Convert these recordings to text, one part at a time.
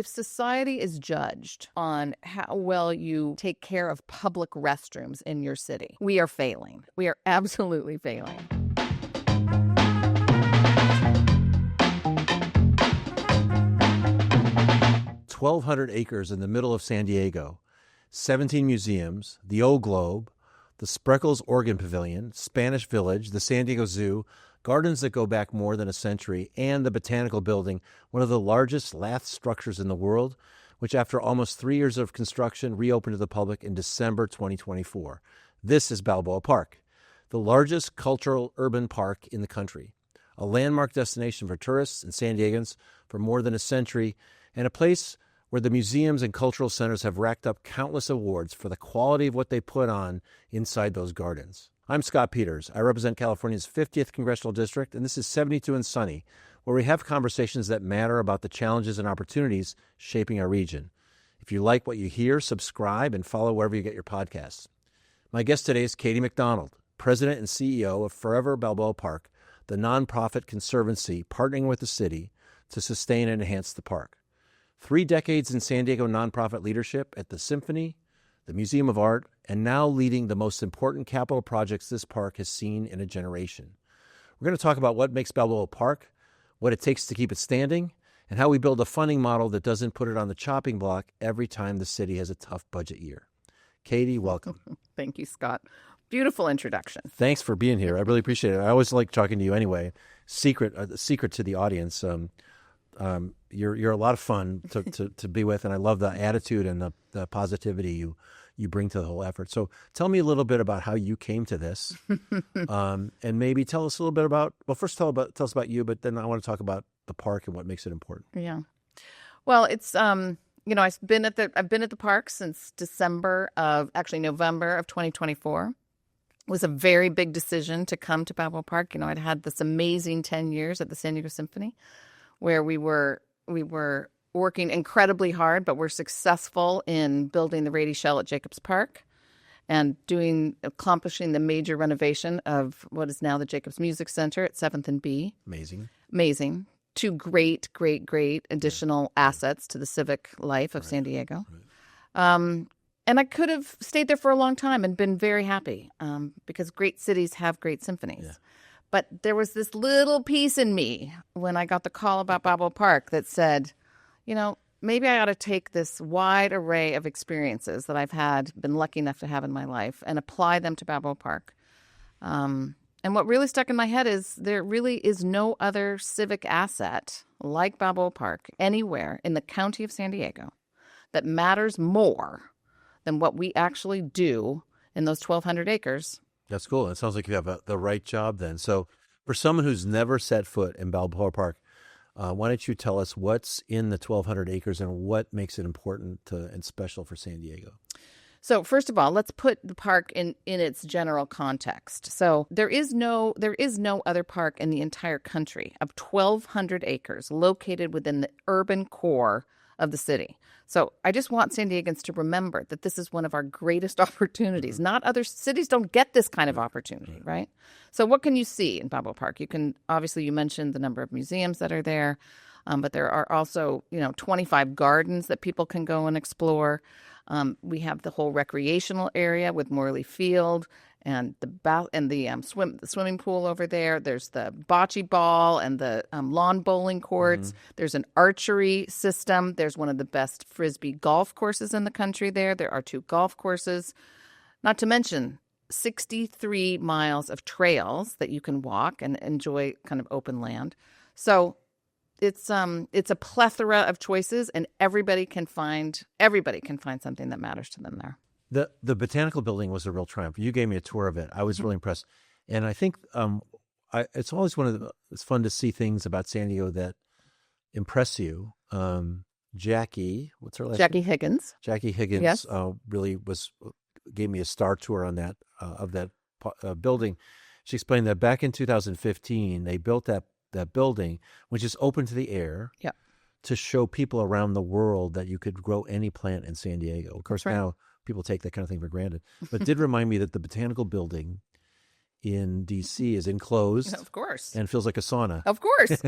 if society is judged on how well you take care of public restrooms in your city, we are failing. We are absolutely failing. "1,200 acres in the middle of San Diego, 17 museums, the Old Globe, the Spreckles Organ Pavilion, Spanish Village, the San Diego Zoo, gardens that go back more than a century, and the Botanical Building, one of the largest lath structures in the world, which after almost 3 years of construction reopened to the public in December 2024. This is Balboa Park, the largest cultural urban park in the country, a landmark destination for tourists and San Diegans for more than a century, and a place where the museums and cultural centers have racked up countless awards for the quality of what they put on inside those gardens. I'm Scott Peters. I represent California's 50th Congressional District, and this is 72 and Sunny, where we have conversations that matter about the challenges and opportunities shaping our region. If you like what you hear, subscribe and follow wherever you get your podcasts. My guest today is Katie McDonald, President and CEO of Forever Balboa Park, the nonprofit conservancy partnering with the city to sustain and enhance the park. 3 decades in San Diego nonprofit leadership at the Symphony, the Museum of Art, and now leading the most important capital projects this park has seen in a generation. We're going to talk about what makes Balboa Park, what it takes to keep it standing, and how we build a funding model that doesn't put it on the chopping block every time the city has a tough budget year. Katie, welcome. Thank you, Scott. Beautiful introduction. Thanks for being here. I really appreciate it. I always like talking to you anyway. Secret to the audience. You're a lot of fun to be with, and I love the attitude and the positivity you bring to the whole effort. So tell me a little bit about how you came to this, and maybe tell us a little bit about. Well, first tell us about you, but then I want to talk about the park and what makes it important. Yeah. Well, it's I've been at the park since November of 2024. It was a very big decision to come to Balboa Park. I'd had this amazing 10 years at the San Diego Symphony, where we were working incredibly hard, but we're successful in building the Rady Shell at Jacobs Park and accomplishing the major renovation of what is now the Jacobs Music Center at 7th and B. Amazing. 2 great additional assets to the civic life of San Diego. Right. And I could have stayed there for a long time and been very happy because great cities have great symphonies. Yeah. But there was this little piece in me when I got the call about Balboa Park that said, maybe I ought to take this wide array of experiences that I've been lucky enough to have in my life, and apply them to Balboa Park. And what really stuck in my head is there really is no other civic asset like Balboa Park anywhere in the county of San Diego that matters more than what we actually do in those 1,200 acres. That's cool. It sounds like you have the right job then. So for someone who's never set foot in Balboa Park, why don't you tell us what's in the 1,200 acres and what makes it important and special for San Diego? So first of all, let's put the park in its general context. So there is no other park in the entire country of 1,200 acres located within the urban core of the city. So I just want San Diegans to remember that this is one of our greatest opportunities. Not other cities don't get this kind of opportunity, right? So what can you see in Balboa Park? You mentioned the number of museums that are there, but there are also 25 gardens that people can go and explore. We have the whole recreational area with Morley Field and the swimming pool over there. There's the bocce ball and the lawn bowling courts. Mm-hmm. There's an archery system. There's one of the best Frisbee golf courses in the country there. There are 2 golf courses, not to mention 63 miles of trails that you can walk and enjoy kind of open land. So it's a plethora of choices, and everybody can find something that matters to them there. The Botanical Building was a real triumph. You gave me a tour of it. I was really impressed. And I think it's always it's fun to see things about San Diego that impress you. Jackie, what's her last name? Jackie Higgins. Jackie Higgins, yes. Really gave me a star tour on that of that building. She explained that back in 2015, they built that building, which is open to the air. Yeah. To show people around the world that you could grow any plant in San Diego. Of course, right. Now people take that kind of thing for granted. But it did remind me that the Botanical Building in D.C. is enclosed. Of course. And feels like a sauna. Of course.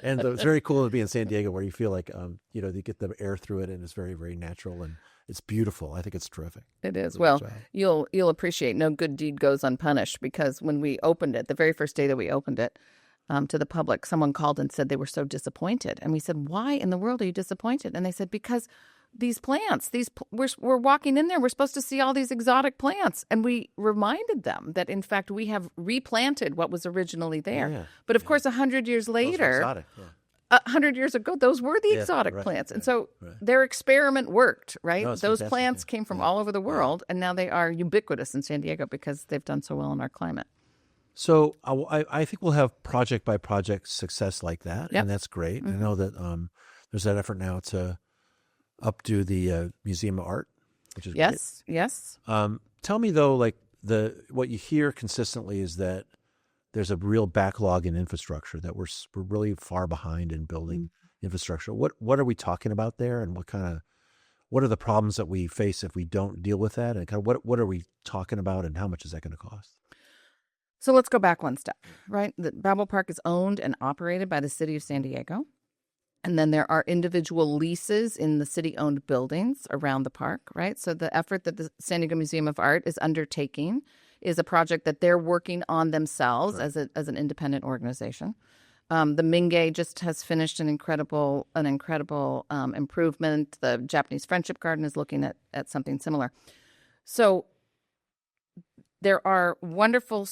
And it's very cool to be in San Diego where you feel like, you get the air through it and it's very, very natural and it's beautiful. I think it's terrific. It is. Well, you'll appreciate no good deed goes unpunished, because when we opened it, the very first day that we opened it to the public, someone called and said they were so disappointed. And we said, why in the world are you disappointed? And they said, because these plants, we're walking in there, we're supposed to see all these exotic plants. And we reminded them that, in fact, we have replanted what was originally there. Yeah, but of course, 100 years later, exotic, 100 years ago, those were the exotic plants. And so their experiment worked, right? No, those plants came from all over the world, and now they are ubiquitous in San Diego because they've done so well in our climate. So I think we'll have project by project success like that, and that's great. I know that there's that effort now to updo the Museum of Art, which is great. Yes. Tell me though, like what you hear consistently is that there's a real backlog in infrastructure, that we're really far behind in building infrastructure. What are we talking about there, and what are the problems that we face if we don't deal with that, and kind of what are we talking about, and how much is that going to cost? So let's go back one step, right? The Balboa Park is owned and operated by the city of San Diego. And then there are individual leases in the city-owned buildings around the park, right? So the effort that the San Diego Museum of Art is undertaking is a project that they're working on themselves as an independent organization. The Mingei just has finished an incredible improvement. The Japanese Friendship Garden is looking at something similar. So there are wonderful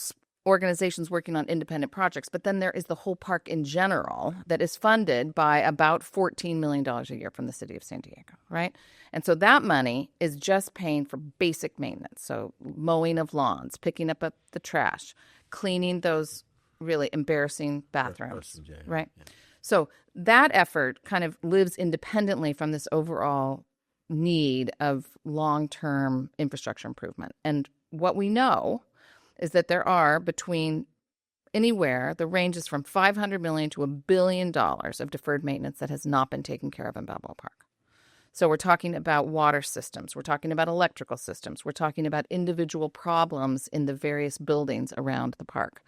organizations working on independent projects, but then there is the whole park in general that is funded by about $14 million a year from the city of San Diego, right? And so that money is just paying for basic maintenance. So mowing of lawns, picking up the trash, cleaning those really embarrassing bathrooms, right? Yeah. So that effort kind of lives independently from this overall need of long-term infrastructure improvement. And what we know is that there are between anywhere, the range is from $500 million to $1 billion of deferred maintenance that has not been taken care of in Balboa Park. So we're talking about water systems, we're talking about electrical systems, we're talking about individual problems in the various buildings around the park.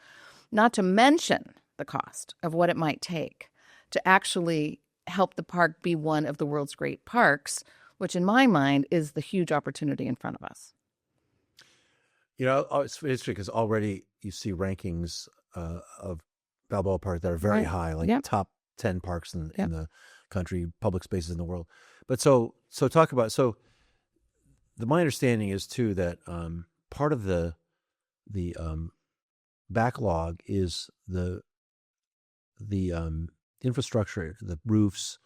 Not to mention the cost of what it might take to actually help the park be one of the world's great parks, which in my mind is the huge opportunity in front of us. It's interesting because already you see rankings of Balboa Park that are very high, like top 10 parks in the country, public spaces in the world. But so my understanding is too that part of the backlog is the infrastructure, the roofs,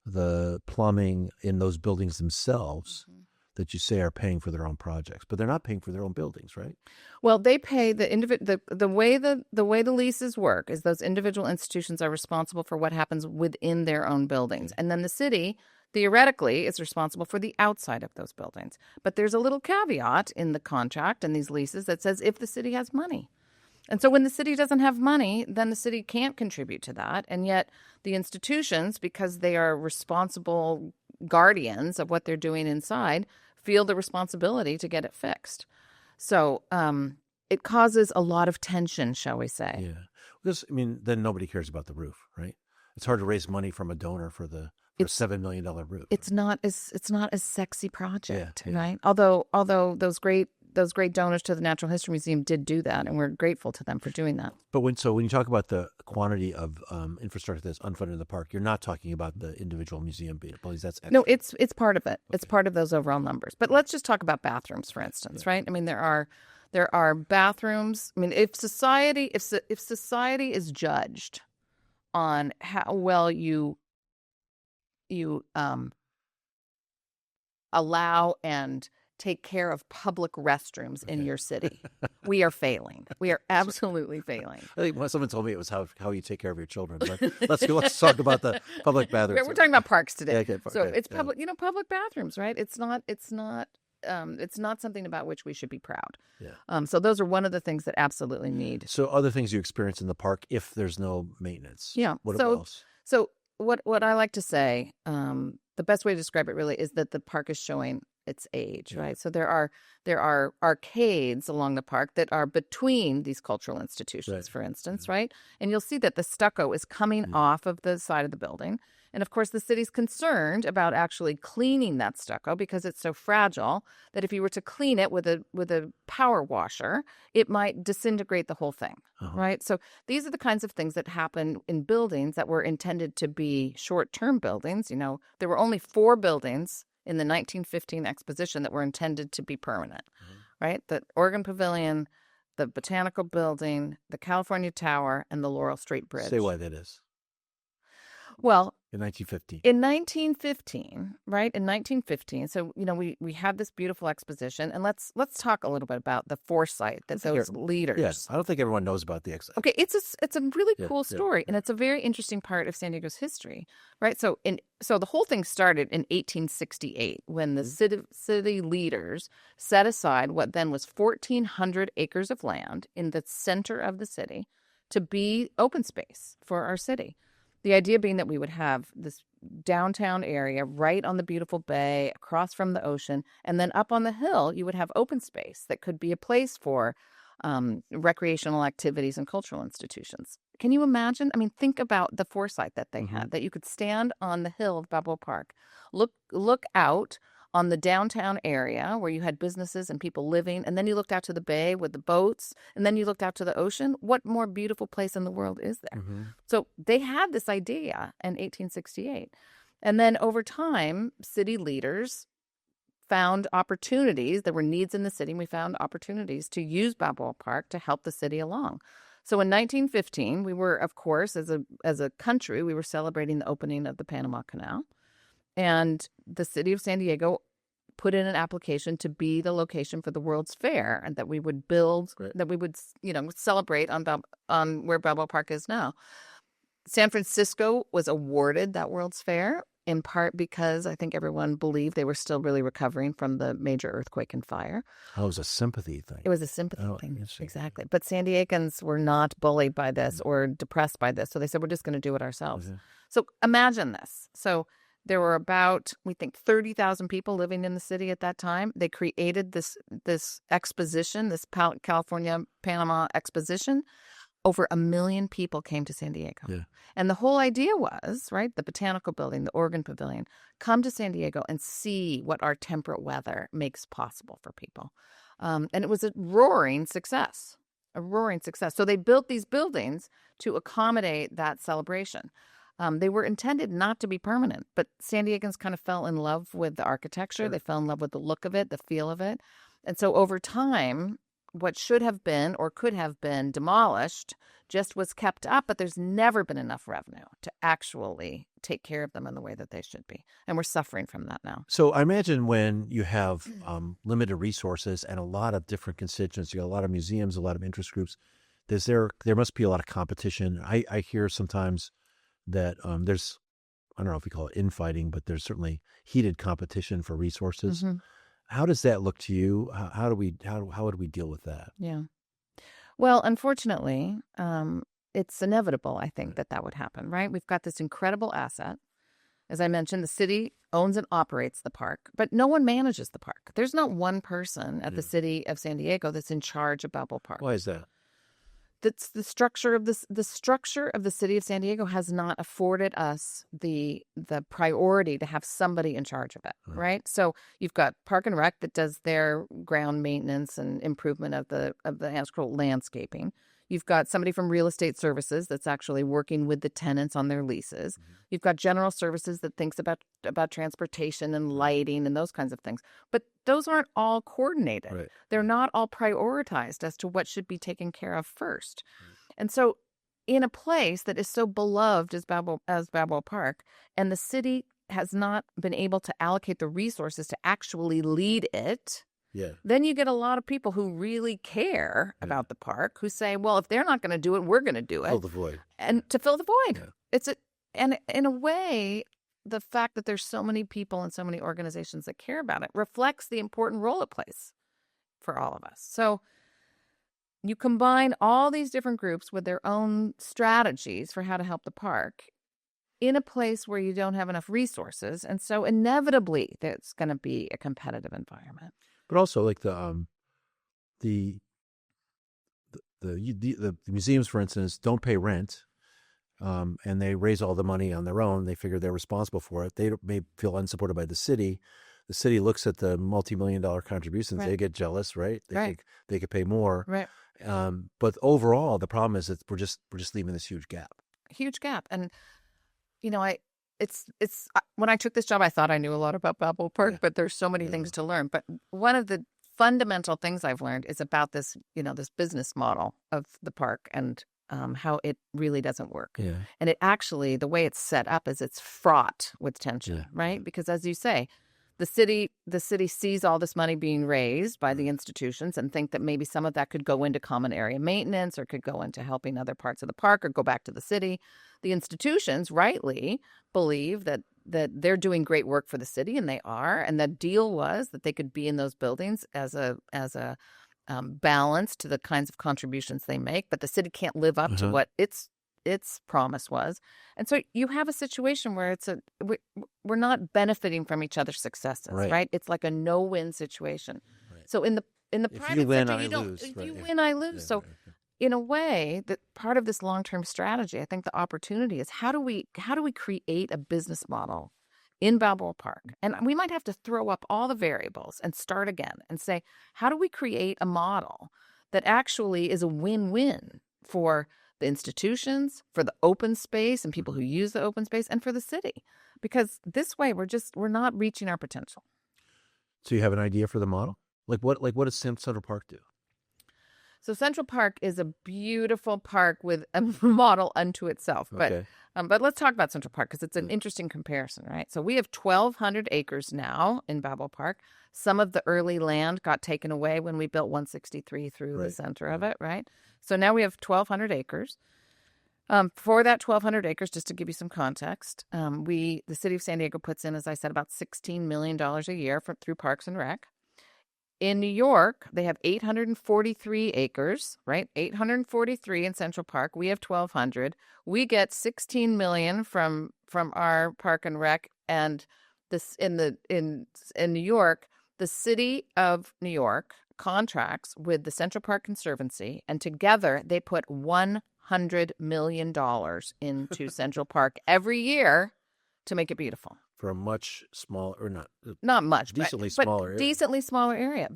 the plumbing in those buildings themselves. Mm-hmm. That you say are paying for their own projects, but they're not paying for their own buildings, right? Well, they pay the way the leases work is those individual institutions are responsible for what happens within their own buildings, and then the city theoretically is responsible for the outside of those buildings. But there's a little caveat in the contract and these leases that says if the city has money. And so when the city doesn't have money, then the city can't contribute to that. And yet the institutions, because they are responsible guardians of what they're doing inside, feel the responsibility to get it fixed. So it causes a lot of tension, shall we say. Yeah. Because, then nobody cares about the roof, right? It's hard to raise money from a donor for a $7 million roof. It's not a sexy project, right? Although those great donors to the Natural History Museum did do that, and we're grateful to them for doing that. But when you talk about the quantity of infrastructure that's unfunded in the park, you're not talking about the individual museum buildings. That's extra. No, it's part of it. Okay. It's part of those overall numbers. But let's just talk about bathrooms, for instance, right? There are bathrooms. If society is judged on how well you allow and take care of public restrooms in your city, we are failing. We are absolutely failing. I think someone told me it was how you take care of your children. But let's talk about the public bathrooms. We're talking about parks today. Okay, so it's public, public bathrooms, right? It's not something about which we should be proud. Yeah. So those are one of the things that absolutely need. So other things you experience in the park if there's no maintenance. Yeah. What else? So what I like to say, the best way to describe it really is that the park is showing its age, right? So there are arcades along the park that are between these cultural institutions, for instance, right? And you'll see that the stucco is coming off of the side of the building. And of course, the city's concerned about actually cleaning that stucco because it's so fragile that if you were to clean it with a power washer, it might disintegrate the whole thing, right? So these are the kinds of things that happen in buildings that were intended to be short-term buildings. You know, there were only 4 buildings in the 1915 exposition that were intended to be permanent, right? The Oregon Pavilion, the Botanical Building, the California Tower, and the Laurel Street Bridge. Say why that is. Well, in 1915. In 1915, right? In 1915, so you know we had this beautiful exposition, and let's talk a little bit about the foresight that those leaders. Yes, I don't think everyone knows about the exposition. Okay, it's a really cool story, and it's a very interesting part of San Diego's history, right? So the whole thing started in 1868 when the city leaders set aside what then was 1,400 acres of land in the center of the city to be open space for our city. The idea being that we would have this downtown area right on the beautiful bay, across from the ocean, and then up on the hill, you would have open space that could be a place for recreational activities and cultural institutions. Can you imagine? I mean, think about the foresight that they had, that you could stand on the hill of Balboa Park, look out on the downtown area where you had businesses and people living, and then you looked out to the bay with the boats, and then you looked out to the ocean. What more beautiful place in the world is there? So they had this idea in 1868. And then over time, city leaders found opportunities. There were needs in the city, and we found opportunities to use Balboa Park to help the city along. So in 1915, we were, of course, as a country, we were celebrating the opening of the Panama Canal. And the city of San Diego put in an application to be the location for the World's Fair, and that we would build, that we would, celebrate on where Balboa Park is now. San Francisco was awarded that World's Fair in part because I think everyone believed they were still really recovering from the major earthquake and fire. Oh, it was a sympathy thing. It was a sympathy thing, exactly. But San Diegans were not bullied by this or depressed by this, so they said, we're just going to do it ourselves. So imagine this. So there were about, we think, 30,000 people living in the city at that time. They created this exposition, this California-Panama exposition. Over 1 million people came to San Diego. And the whole idea was, right, the Botanical Building, the Oregon Pavilion, come to San Diego and see what our temperate weather makes possible for people. And it was a roaring success. So they built these buildings to accommodate that celebration. They were intended not to be permanent, but San Diegans kind of fell in love with the architecture. They fell in love with the look of it, the feel of it. And so over time, what should have been or could have been demolished just was kept up, but there's never been enough revenue to actually take care of them in the way that they should be. And we're suffering from that now. So I imagine when you have limited resources and a lot of different constituents, you got a lot of museums, a lot of interest groups, there must be a lot of competition. I hear sometimes that there's, I don't know if we call it infighting, but there's certainly heated competition for resources. How does that look to you? How would we deal with that? Yeah. Well, unfortunately, it's inevitable, I think, that would happen, right? We've got this incredible asset. As I mentioned, the city owns and operates the park, but no one manages the park. There's not one person at the city of San Diego that's in charge of Balboa Park. Why is that? That's the structure of this. The structure of the city of San Diego has not afforded us the priority to have somebody in charge of it, right? So you've got Park and Rec that does their ground maintenance and improvement of the actual landscaping. You've got somebody from Real Estate Services that's actually working with the tenants on their leases. You've got General Services that thinks about transportation and lighting and those kinds of things. But those aren't all coordinated. Right. They're not all prioritized as to what should be taken care of first. And so in a place that is so beloved as Balboa Park, and the city has not been able to allocate the resources to actually lead it, then you get a lot of people who really care about the park who say, well, if they're not going to do it, we're going to do it. Fill the void. And to fill the void. And in a way, the fact that there's so many people and so many organizations that care about it reflects the important role it plays for all of us. So you combine all these different groups with their own strategies for how to help the park in a place where you don't have enough resources. And so inevitably there's going to be a competitive environment. But also like the museums, for instance, don't pay rent, and they raise all the money on their own. They figure they're responsible for it. They may feel unsupported by the city. The city looks at the multi-million-dollar contributions. Right. They get jealous, right? They Right. think they could pay more. Right. But overall, the problem is that we're just leaving this huge gap. Huge gap. And, you know, when I took this job, I thought I knew a lot about Balboa Park, but there's so many things to learn. But one of the fundamental things I've learned is about this, this business model of the park and how it really doesn't work. Yeah. And it actually, the way it's set up is it's fraught with tension, right? Because as you say, the city sees all this money being raised by the institutions and think that maybe some of that could go into common area maintenance or could go into helping other parts of the park or go back to the city. The institutions rightly believe that they're doing great work for the city, and they are. And the deal was that they could be in those buildings as a balance to the kinds of contributions they make. But the city can't live up to what its promise was. And so you have a situation where we're not benefiting from each other's successes, right? It's like a no-win situation. Right. So in the private sector, you don't. If you win, I lose. So in a way, that part of this long-term strategy, I think the opportunity is how do we create a business model in Balboa Park? And we might have to throw up all the variables and start again and say, how do we create a model that actually is a win-win for the institutions, for the open space and people who use the open space, and for the city? Because this way we're not reaching our potential. So you have an idea for the model? Like what does Central Park do? So Central Park is a beautiful park with a model unto itself. But let's talk about Central Park because it's an interesting comparison, right? So we have 1,200 acres now in Balboa Park. Some of the early land got taken away when we built 163 through the center of it, right? So now we have 1,200 acres. For that 1,200 acres, just to give you some context, the city of San Diego puts in, as I said, about $16 million a year through Parks and Rec. In New York, they have 843 acres, right? 843 in Central Park. We have 1,200. We get $16 million from our Park and Rec, and this in New York, the city of New York contracts with the Central Park Conservancy, and together they put $100 million into Central Park every year to make it beautiful. For a much smaller, or not much, decently but smaller area. Decently smaller area.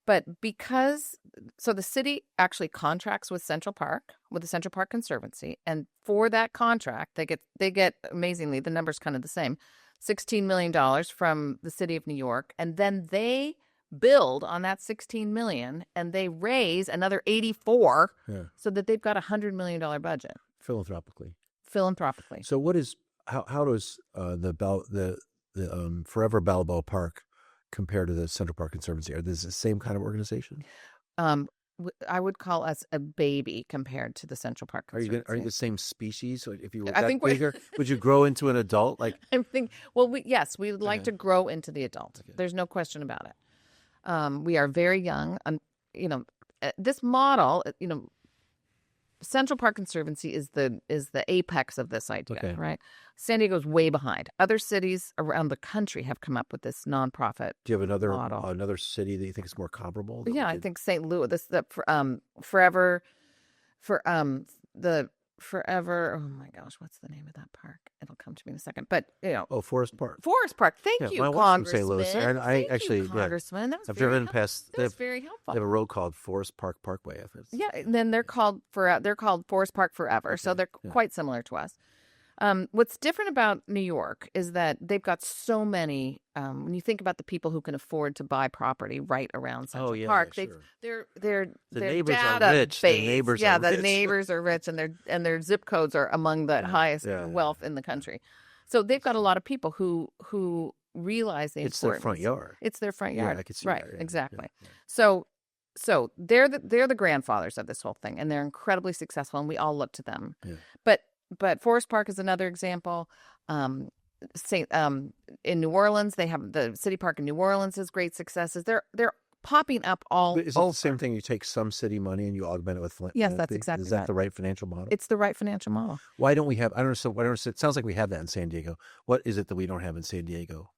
But because, so the city actually contracts with Central Park, with the Central Park Conservancy, and for that contract, they get amazingly, the number's kind of the same, $16 million from the city of New York, and then they build on that $16 million, and they raise another 84, so that they've got $100 million budget. Philanthropically. So what is how does the Forever Balboa Park compare to the Central Park Conservancy? Are these the same kind of organization? I would call us a baby compared to the Central Park Conservancy. Are you the same species? If you were bigger, would you grow into an adult? Like I think. Well, we would like to grow into the adult. Okay. There's no question about it. We are very young, and this model, Central Park Conservancy is the apex of this idea, right? San Diego's way behind. Other cities around the country have come up with this nonprofit. Do you have model. another city that you think is more comparable? Yeah, I think St. Louis. Forever. Oh my gosh, what's the name of that park? It'll come to me in a second. But Forest Park. Forest Park. Thank you, my Congressman. St. Louis, and I actually, Congressman. That was I've driven past. That was very helpful. They have a road called Forest Park Parkway. Yeah, and then they're called Forest Park Forever, so they're quite similar to us. What's different about New York is that they've got so many. When you think about the people who can afford to buy property right around Central Park, their neighbors are rich. The neighbors are rich. The neighbors are rich, and their zip codes are among the highest wealth in the country. So they've got a lot of people who realize the importance. It's their front yard. It's their front yard. Yeah, I can see right, that, yeah. exactly. Yeah. So they're the grandfathers of this whole thing, and they're incredibly successful, and we all look to them. Yeah. But Forest Park is another example. In New Orleans, they have the City Park in New Orleans has great successes. They're popping up all But is it over. the same thing? You take some city money and you augment it with Yes, that's philanthropy? exactly Is that right. the right financial model? It's the right financial model. Why don't we have? I don't understand. It sounds like we have that in San Diego. What is it that we don't have in San Diego?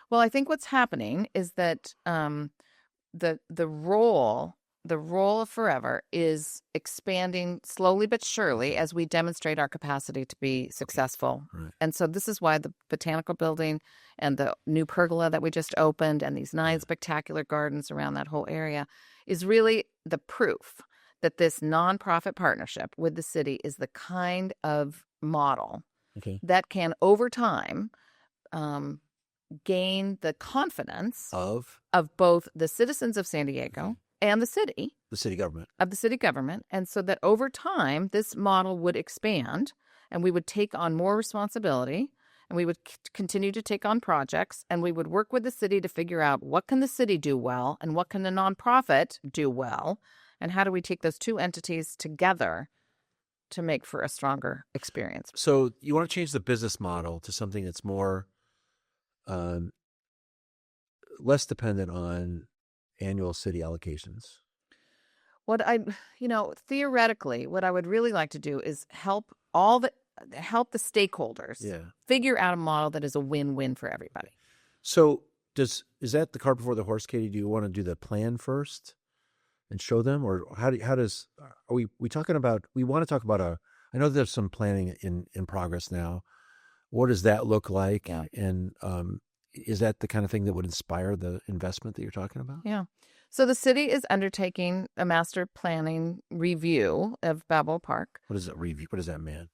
Well, I think what's happening is that the role of Forever is expanding slowly but surely as we demonstrate our capacity to be successful. Right. And so this is why the Botanical Building and the new pergola that we just opened and these 9 spectacular gardens around that whole area is really the proof that this nonprofit partnership with the city is the kind of model that can, over time, gain the confidence Of both the citizens of San Diego and the city government. And so that over time, this model would expand and we would take on more responsibility and we would continue to take on projects and we would work with the city to figure out what can the city do well and what can the nonprofit do well and how do we take those two entities together to make for a stronger experience. So you want to change the business model to something that's more less dependent on annual city allocations. Theoretically, what I would really like to do is help the stakeholders figure out a model that is a win-win for everybody. So is that the cart before the horse, Katie? Do you want to do the plan first and show them, or are we talking about? We want to talk about I know there's some planning in progress now. What does that look like? Yeah. And is that the kind of thing that would inspire the investment that you're talking about? Yeah. So the city is undertaking a master planning review of Balboa Park. What is it review? What does that mean?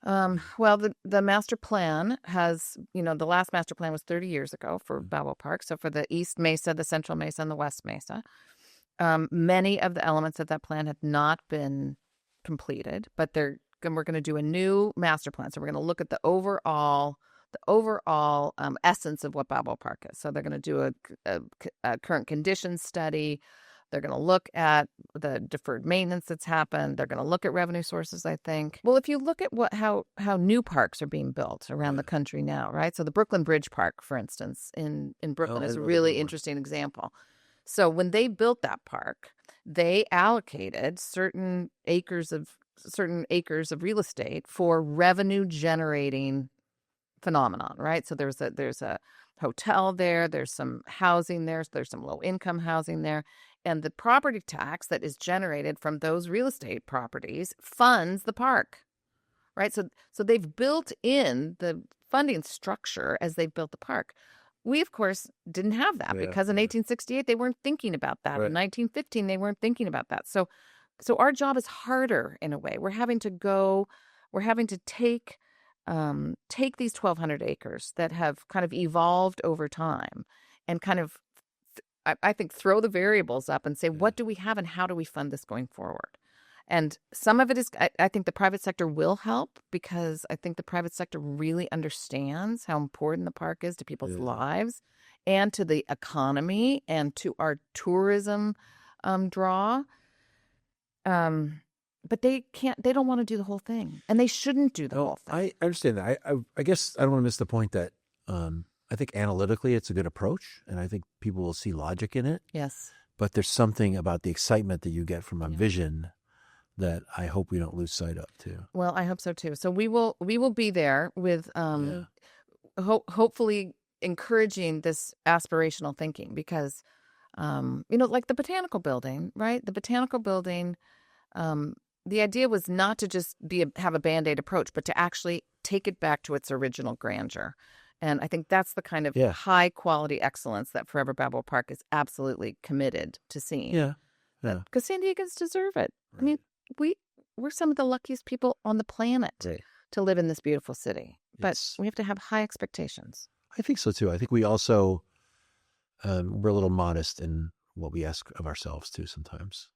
Well, the master plan has, the last master plan was 30 years ago for Balboa Park. So for the East Mesa, the Central Mesa, and the West Mesa, many of the elements of that plan have not been completed, but we're going to do a new master plan. So we're going to look at the overall essence of what Balboa Park is. So they're going to do a current conditions study. They're going to look at the deferred maintenance that's happened. They're going to look at revenue sources, I think. Well, if you look at how new parks are being built around the country now, right? So the Brooklyn Bridge Park, for instance, in Brooklyn is a really interesting example. So when they built that park, they allocated certain acres of real estate for revenue generating phenomenon, right? So there's a hotel there, there's some housing there's some low income housing there, and the property tax that is generated from those real estate properties funds the park, right? So they've built in the funding structure as they built the park. We, of course, didn't have that because in 1868 they weren't thinking about that. Right. In 1915 they weren't thinking about that. So our job is harder in a way. We're having to take these 1,200 acres that have kind of evolved over time and kind of, I think, throw the variables up and say, what do we have and how do we fund this going forward? And some of it is, I think the private sector will help because I think the private sector really understands how important the park is to people's lives and to the economy and to our tourism draw. But they don't want to do the whole thing, and they shouldn't do the whole thing. I understand that. I guess I don't want to miss the point that I think analytically it's a good approach, and I think people will see logic in it. Yes. But there's something about the excitement that you get from a vision that I hope we don't lose sight of too. Well, I hope so too. So we will be there with hopefully encouraging this aspirational thinking because like the Botanical Building, right? The Botanical Building, the idea was not to just have a Band-Aid approach, but to actually take it back to its original grandeur. And I think that's the kind of high quality excellence that Forever Balboa Park is absolutely committed to seeing. Yeah. Because San Diegans deserve it. Right. I mean, we're some of the luckiest people on the planet to live in this beautiful city. But we have to have high expectations. I think so too. I think we also we're a little modest in what we ask of ourselves too sometimes.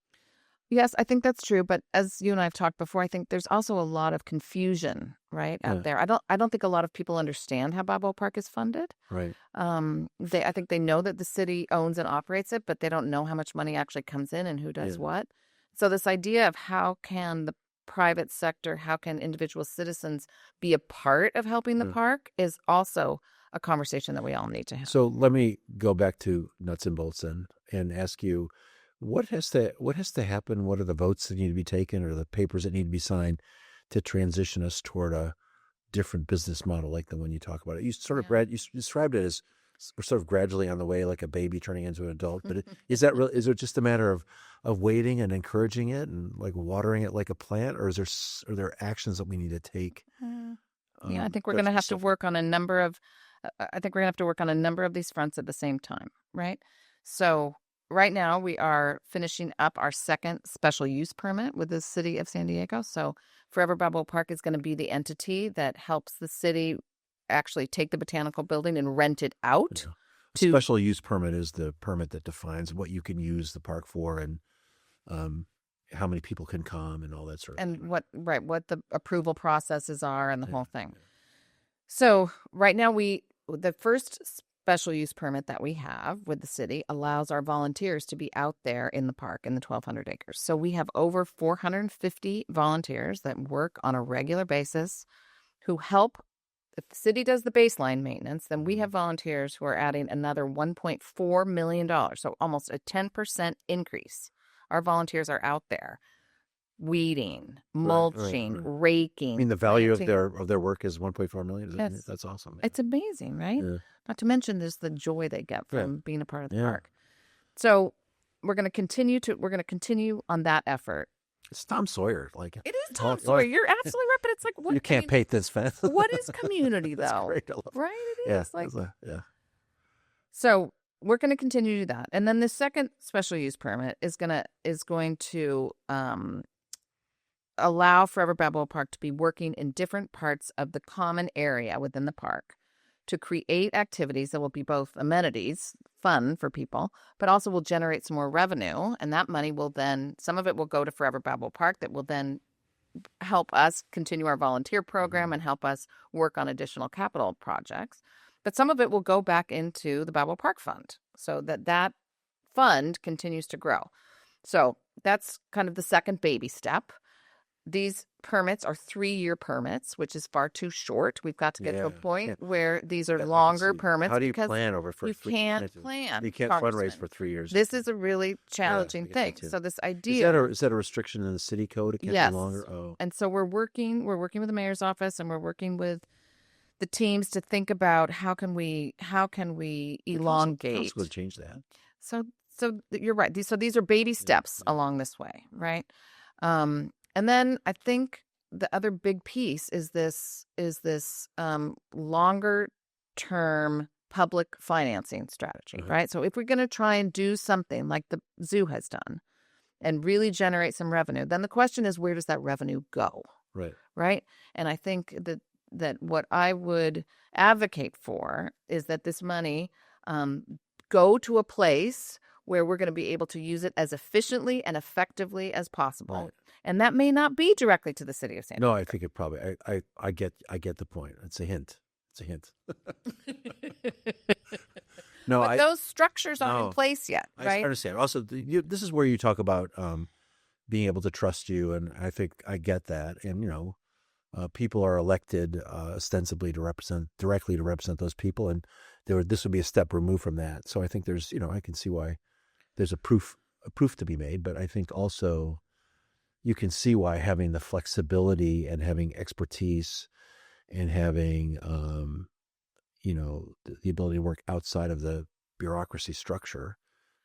Yes, I think that's true. But as you and I have talked before, I think there's also a lot of confusion out there. I don't think a lot of people understand how Balboa Park is funded. Right. I think they know that the city owns and operates it, but they don't know how much money actually comes in and who does what. So this idea of how can the private sector, how can individual citizens be a part of helping the park is also a conversation that we all need to have. So let me go back to nuts and bolts and ask you, what has to happen? What are the votes that need to be taken, or the papers that need to be signed to transition us toward a different business model like the one you talk about? You sort of you described it as we're sort of gradually on the way, like a baby turning into an adult. But is it just a matter of waiting and encouraging it and like watering it like a plant, or are there actions that we need to take? I think we're going to have to work on a number of. I think we're going to have to work on a number of these fronts at the same time, right? So right now we are finishing up our second special use permit with the city of San Diego. So Forever Balboa Park is going to be the entity that helps the city actually take the botanical building and rent it out. Yeah. Special use permit is the permit that defines what you can use the park for and how many people can come and all that sort of thing. And what the approval processes are and the whole thing. Yeah. So right now the first special use permit that we have with the city allows our volunteers to be out there in the park in the 1,200 acres. So we have over 450 volunteers that work on a regular basis who help. If the city does the baseline maintenance, then we have volunteers who are adding another $1.4 million. So almost a 10% increase. Our volunteers are out there weeding, mulching, raking. I mean, the value of their work is $1.4 million. Yes. That's awesome. It's amazing, right? Yeah. Not to mention there's the joy they get from being a part of the park. So we're going to continue on that effort. It's Tom Sawyer. It is Tom Sawyer. You're absolutely right, but it's like what you can't paint this fence. What is community though? Great. I love it. Right? It is. Yeah. So we're going to continue to do that, and then the second special use permit is going to allow Forever Balboa Park to be working in different parts of the common area within the park to create activities that will be both amenities, fun for people, but also will generate some more revenue. And that money will then, some of it will go to Forever Balboa Park that will then help us continue our volunteer program and help us work on additional capital projects. But some of it will go back into the Balboa Park Fund so that fund continues to grow. So that's kind of the second baby step. These permits are 3-year permits, which is far too short. We've got to get to a point where these are longer permits. How do you plan over for? You can't plan. You can't fundraise for 3 years. This is a really challenging thing. So this idea is that a restriction in the city code? It can't be longer. Oh, and so we're working with the mayor's office, and we're working with the teams to think about how can we elongate. Council's going to change that. So you're right. These are baby steps along this way, right? And then I think the other big piece is this longer term public financing strategy, right? So if we're going to try and do something like the zoo has done and really generate some revenue, then the question is, where does that revenue go? Right? And I think that what I would advocate for is that this money go to a place where we're going to be able to use it as efficiently and effectively as possible. Right. And that may not be directly to the city of San Diego. No, I think it probably, I get the point. It's a hint. No, but those structures aren't in place yet, right? I understand. Also, this is where you talk about being able to trust you, and I think I get that. And, people are elected ostensibly directly to represent those people, and this would be a step removed from that. So I think there's, I can see why there's a proof to be made, but I think also you can see why having the flexibility and having expertise and having, the ability to work outside of the bureaucracy structure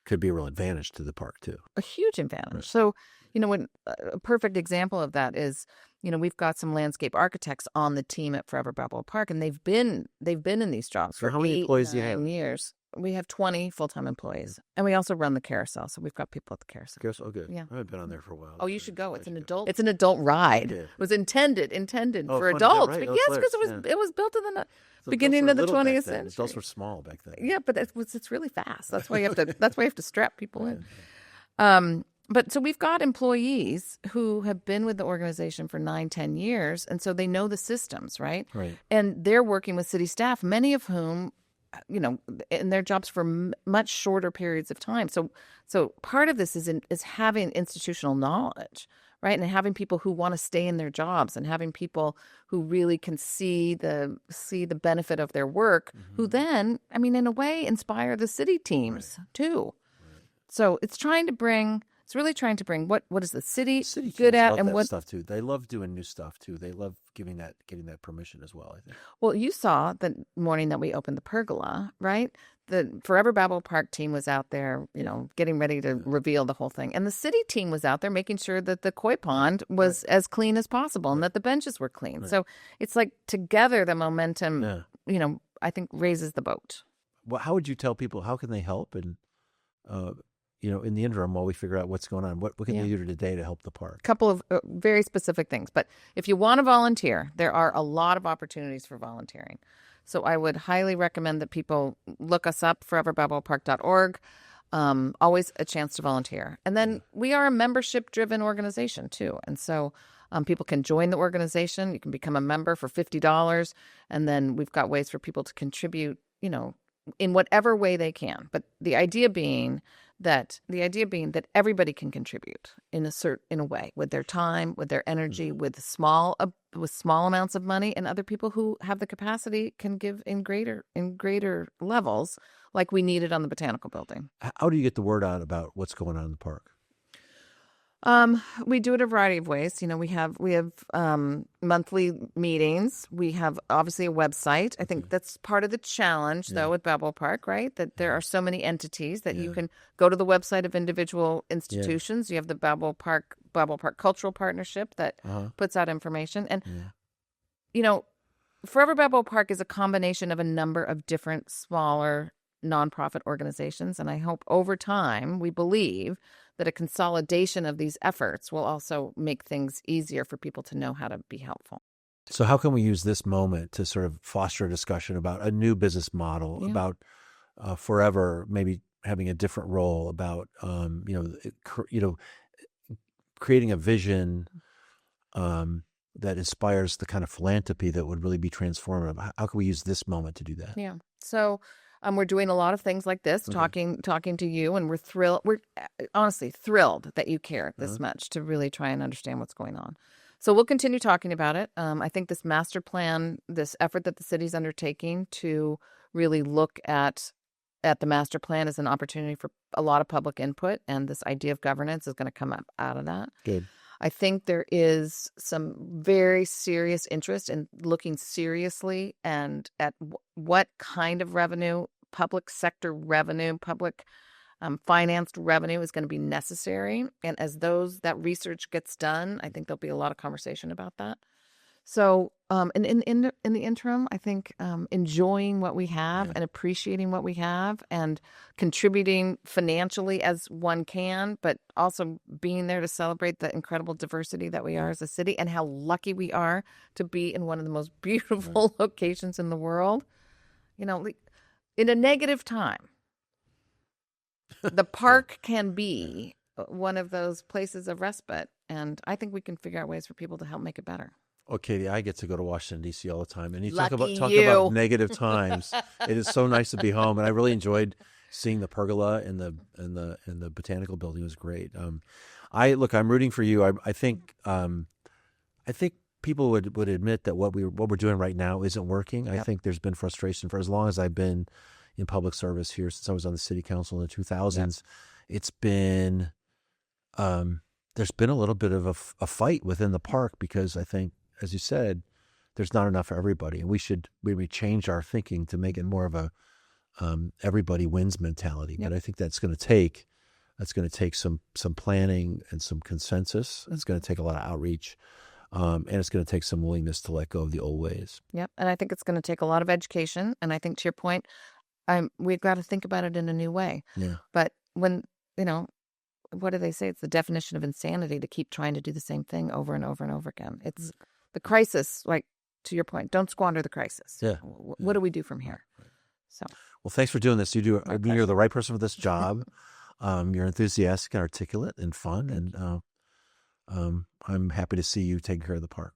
could be a real advantage to the park too. A huge advantage. Right. So, when a perfect example of that is, we've got some landscape architects on the team at Forever Balboa Park, and they've been in these jobs for how many employees do you have? Years. We have 20 full-time employees, and we also run the carousel. So we've got people at the carousel. Oh, good. Yeah, I haven't been on there for a while. Oh, you should go. It's an adult ride. It was intended for adults. Right? Yes, because it was built in the beginning of the 20th century. Adults were small back then. Yeah, but it's really fast. That's why you have to strap people in. But so we've got employees who have been with the organization for 9-10 years, and so they know the systems, right? Right. And they're working with city staff, many of whom, in their jobs for much shorter periods of time. So part of this is having institutional knowledge, right? And having people who want to stay in their jobs and having people who really can see the benefit of their work, who then, I mean, in a way, inspire the city teams too. Right. So it's really trying to bring what is the city good at, love and that what stuff too. They love doing new stuff too. They love getting that permission as well, I think. Well, you saw the morning that we opened the pergola, right? The Forever Balboa Park team was out there, getting ready to reveal the whole thing. And the city team was out there making sure that the koi pond was as clean as possible and that the benches were clean. Right. So it's like together the momentum, I think raises the boat. Well, how would you tell people, how can they help? And, in the interim, while we figure out what's going on, what can they do today to help the park? A couple of very specific things. But if you want to volunteer, there are a lot of opportunities for volunteering. So I would highly recommend that people look us up, foreverbalboapark.org. Always a chance to volunteer. And then we are a membership-driven organization, too. And so people can join the organization. You can become a member for $50. And then we've got ways for people to contribute, in whatever way they can. But the idea being that everybody can contribute in a way, with their time, with their energy, with small amounts of money, and other people who have the capacity can give in greater levels, like we needed on the Botanical Building. How do you get the word out about what's going on in the park? We do it a variety of ways. We have monthly meetings. We have obviously a website. I think that's part of the challenge, though, with Balboa Park, right? That there are so many entities that you can go to the website of individual institutions. You have the Balboa Park Cultural Partnership that puts out information. And, Forever Balboa Park is a combination of a number of different smaller nonprofit organizations. And I hope over time, we believe that a consolidation of these efforts will also make things easier for people to know how to be helpful. So how can we use this moment to sort of foster a discussion about a new business model, about Forever maybe having a different role, about, creating a vision that inspires the kind of philanthropy that would really be transformative? How can we use this moment to do that? Yeah. So we're doing a lot of things like this, talking to you, and we're thrilled. We're honestly thrilled that you care this much to really try and understand what's going on. So we'll continue talking about it. I think this master plan, this effort that the city's undertaking to really look at the master plan is an opportunity for a lot of public input, and this idea of governance is going to come up out of that. Good. I think there is some very serious interest in looking seriously and at what kind of revenue, public sector revenue, public financed revenue is going to be necessary. And as that research gets done, I think there'll be a lot of conversation about that. So in the interim, I think enjoying what we have and appreciating what we have and contributing financially as one can, but also being there to celebrate the incredible diversity that we are as a city and how lucky we are to be in one of the most beautiful locations in the world. In a negative time, the park can be one of those places of respite. And I think we can figure out ways for people to help make it better. Oh, Katie, I get to go to Washington, D.C. all the time. And you talk about negative times. It is so nice to be home. And I really enjoyed seeing the pergola and the Botanical Building. It was great. I'm rooting for you. I think people would admit that what we're doing right now isn't working. I think there's been frustration for as long as I've been in public service here, since I was on the city council in the 2000s. It's been there's been a little bit of a fight within the park because I think, as you said, there's not enough for everybody, and we should maybe change our thinking to make it more of a everybody wins mentality. But I think that's going to take some planning and some consensus. It's going to take a lot of outreach, and it's going to take some willingness to let go of the old ways. Yep, and I think it's going to take a lot of education. And I think, to your point, we've got to think about it in a new way. Yeah. But when what do they say? It's the definition of insanity to keep trying to do the same thing over and over and over again. It's the crisis, like, to your point, don't squander the crisis. Yeah. What do we do from here? Right. So, well, thanks for doing this. You're the right person for this job. You're enthusiastic and articulate and fun. And I'm happy to see you taking care of the park.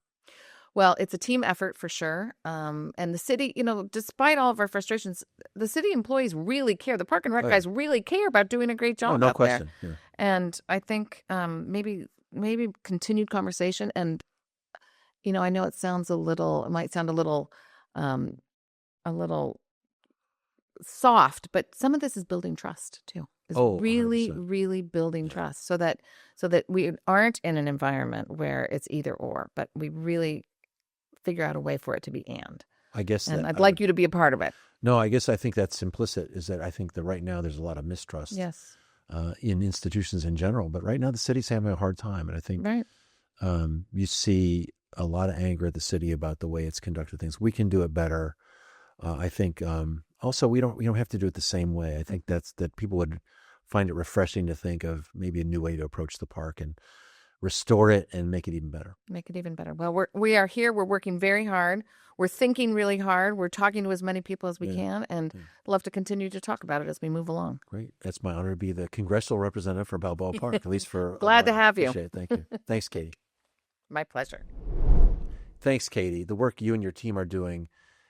Well, it's a team effort for sure. And the city, despite all of our frustrations, the city employees really care. The park and rec guys really care about doing a great job. No question. Yeah. And I think maybe maybe continued conversation. And, I know it might sound a little soft, but some of this is building trust too. Is really, 100%. really building trust so that we aren't in an environment where it's either or, but we really figure out a way for it to be and. I guess And I'd like you to be a part of it. No, I guess I think that's implicit, is that I think that right now there's a lot of mistrust Yes. In institutions in general. But right now the city's having a hard time. And I think Right. you see a lot of anger at the city about the way it's conducted things. We can do it better. I think also we don't have to do it the same way. I think that people would find it refreshing to think of maybe a new way to approach the park and restore it and make it even better. Make it even better. Well, we are here. We're working very hard. We're thinking really hard. We're talking to as many people as we can, and love to continue to talk about it as we move along. Great. That's my honor to be the congressional representative for Balboa Park, at least for Glad to have you. Appreciate it. Thank you. Thanks, Katie. My pleasure. Thanks, Katie. The work you and your team are doing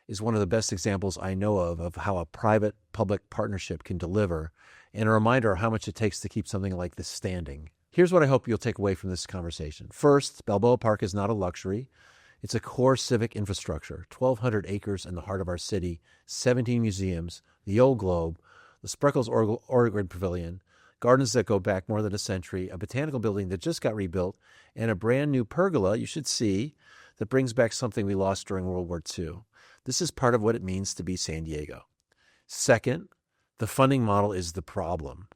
is one of the best examples I know of how a private-public partnership can deliver, and a reminder of how much it takes to keep something like this standing. Here's what I hope you'll take away from this conversation. First, Balboa Park is not a luxury. It's a core civic infrastructure, 1,200 acres in the heart of our city, 17 museums, the Old Globe, the Spreckles Oregon Pavilion, gardens that go back more than a century, a botanical building that just got rebuilt, and a brand new pergola you should see that brings back something we lost during World War II. This is part of what it means to be San Diego. Second, the funding model is the problem.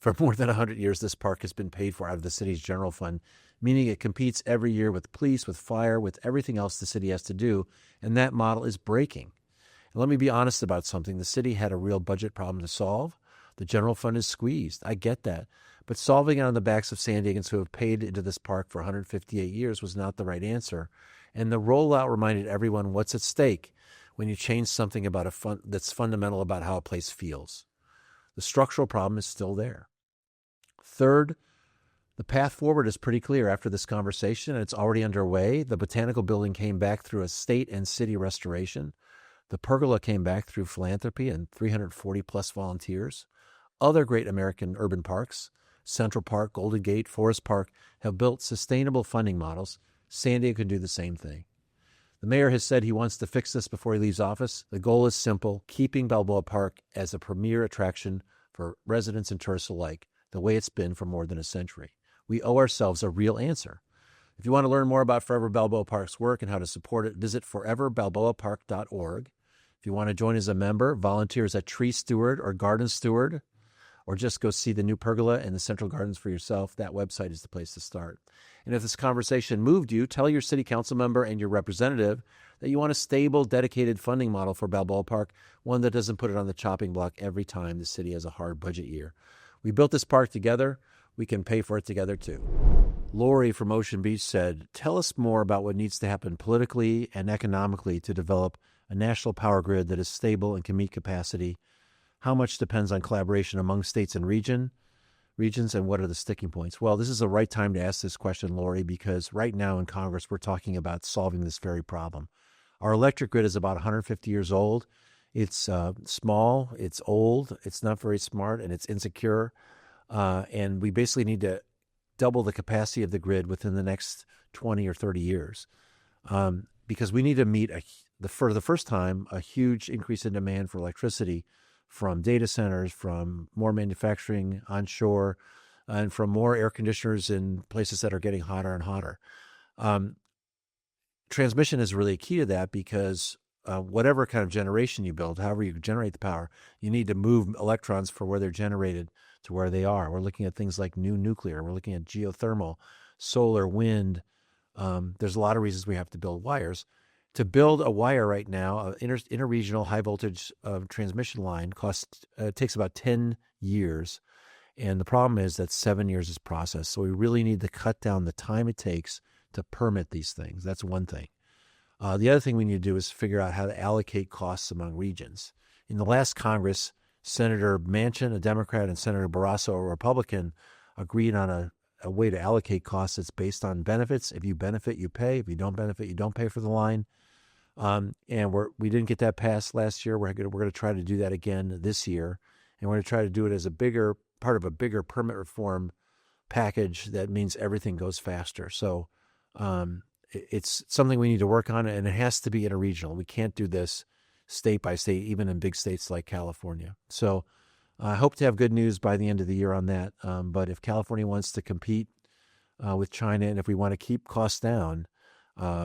For more than 100 years, this park has been paid for out of the city's general fund, meaning it competes every year with police, with fire, with everything else the city has to do, and that model is breaking. And let me be honest about something. The city had a real budget problem to solve. The general fund is squeezed. I get that. But solving it on the backs of San Diegans who have paid into this park for 158 years was not the right answer. And the rollout reminded everyone what's at stake when you change something about that's fundamental about how a place feels. The structural problem is still there. Third, the path forward is pretty clear after this conversation, and it's already underway. The Botanical Building came back through a state and city restoration. The pergola came back through philanthropy and 340-plus volunteers. Other great American urban parks, Central Park, Golden Gate, Forest Park, have built sustainable funding models. San Diego can do the same thing. The mayor has said he wants to fix this before he leaves office. The goal is simple, keeping Balboa Park as a premier attraction for residents and tourists alike, the way it's been for more than a century. We owe ourselves a real answer. If you want to learn more about Forever Balboa Park's work and how to support it, visit foreverbalboapark.org. If you want to join as a member, volunteer as a tree steward or garden steward, or just go see the new pergola and the Central Gardens for yourself, that website is the place to start. And if this conversation moved you, tell your city council member and your representative that you want a stable, dedicated funding model for Balboa Park, one that doesn't put it on the chopping block every time the city has a hard budget year. We built this park together. We can pay for it together, too. Lori from Ocean Beach said, tell us more about what needs to happen politically and economically to develop a national power grid that is stable and can meet capacity. How much depends on collaboration among states and regions, and what are the sticking points? Well, this is the right time to ask this question, Lori, because right now in Congress, we're talking about solving this very problem. Our electric grid is about 150 years old. It's small, it's old, it's not very smart, and it's insecure. And we basically need to double the capacity of the grid within the next 20 or 30 years because we need to meet, for the first time, a huge increase in demand for electricity from data centers, from more manufacturing onshore, and from more air conditioners in places that are getting hotter and hotter. Transmission is really key to that because whatever kind of generation you build, however you generate the power, you need to move electrons from where they're generated to where they are. We're looking at things like new nuclear. We're looking at geothermal, solar, wind. There's a lot of reasons we have to build wires. To build a wire right now, an interregional high voltage transmission line takes about 10 years. And the problem is that 7 years is processed. So we really need to cut down the time it takes to permit these things. That's one thing. The other thing we need to do is figure out how to allocate costs among regions. In the last Congress, Senator Manchin, a Democrat, and Senator Barrasso, a Republican, agreed on a way to allocate costs that's based on benefits. If you benefit, you pay. If you don't benefit, you don't pay for the line. And we didn't get that passed last year. We're going to try to do that again this year. And we're going to try to do it as part of a bigger permit reform package that means everything goes faster. So it's something we need to work on, and it has to be interregional. We can't do this state by state, even in big states like California. So I hope to have good news by the end of the year on that. But if California wants to compete with China, and if we want to keep costs down,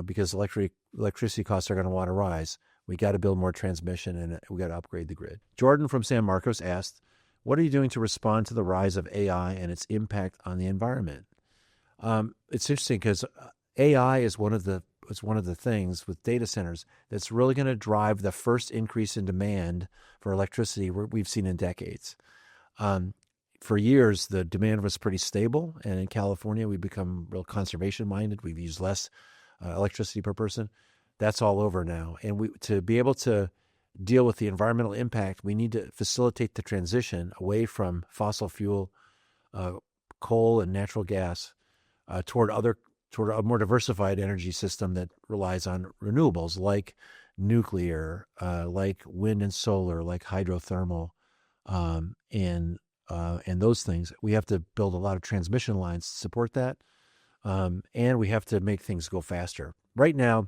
because electricity costs are going to want to rise, we got to build more transmission, and we got to upgrade the grid. Jordan from San Marcos asked, what are you doing to respond to the rise of AI and its impact on the environment? It's interesting because AI is one of the things with data centers that's really going to drive the first increase in demand for electricity we've seen in decades. For years, the demand was pretty stable, and in California, we've become real conservation-minded. We've used less electricity per person. That's all over now. And to be able to deal with the environmental impact, we need to facilitate the transition away from fossil fuel, coal and natural gas, toward a more diversified energy system that relies on renewables like nuclear, like wind and solar, like hydrothermal, and those things. We have to build a lot of transmission lines to support that, and we have to make things go faster. Right now,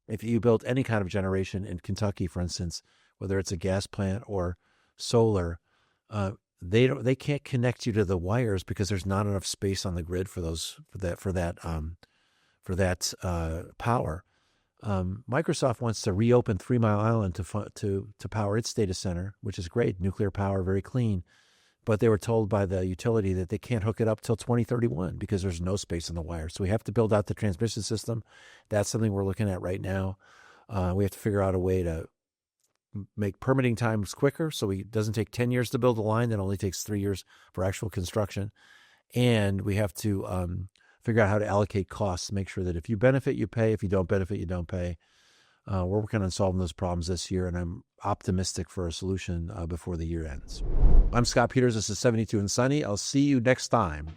if you built any kind of generation in Kentucky, for instance, whether it's a gas plant or solar, they can't connect you to the wires because there's not enough space on the grid for that power. Microsoft wants to reopen 3 Mile Island to power its data center, which is great, nuclear power, very clean. But they were told by the utility that they can't hook it up till 2031 because there's no space in the wire. So we have to build out the transmission system. That's something we're looking at right now. We have to figure out a way to make permitting times quicker so it doesn't take 10 years to build a line that only takes 3 years for actual construction. And we have to figure out how to allocate costs, make sure that if you benefit, you pay. If you don't benefit, you don't pay. We're working on solving those problems this year, and I'm optimistic for a solution before the year ends. I'm Scott Peters. This is 72 and Sunny. I'll see you next time.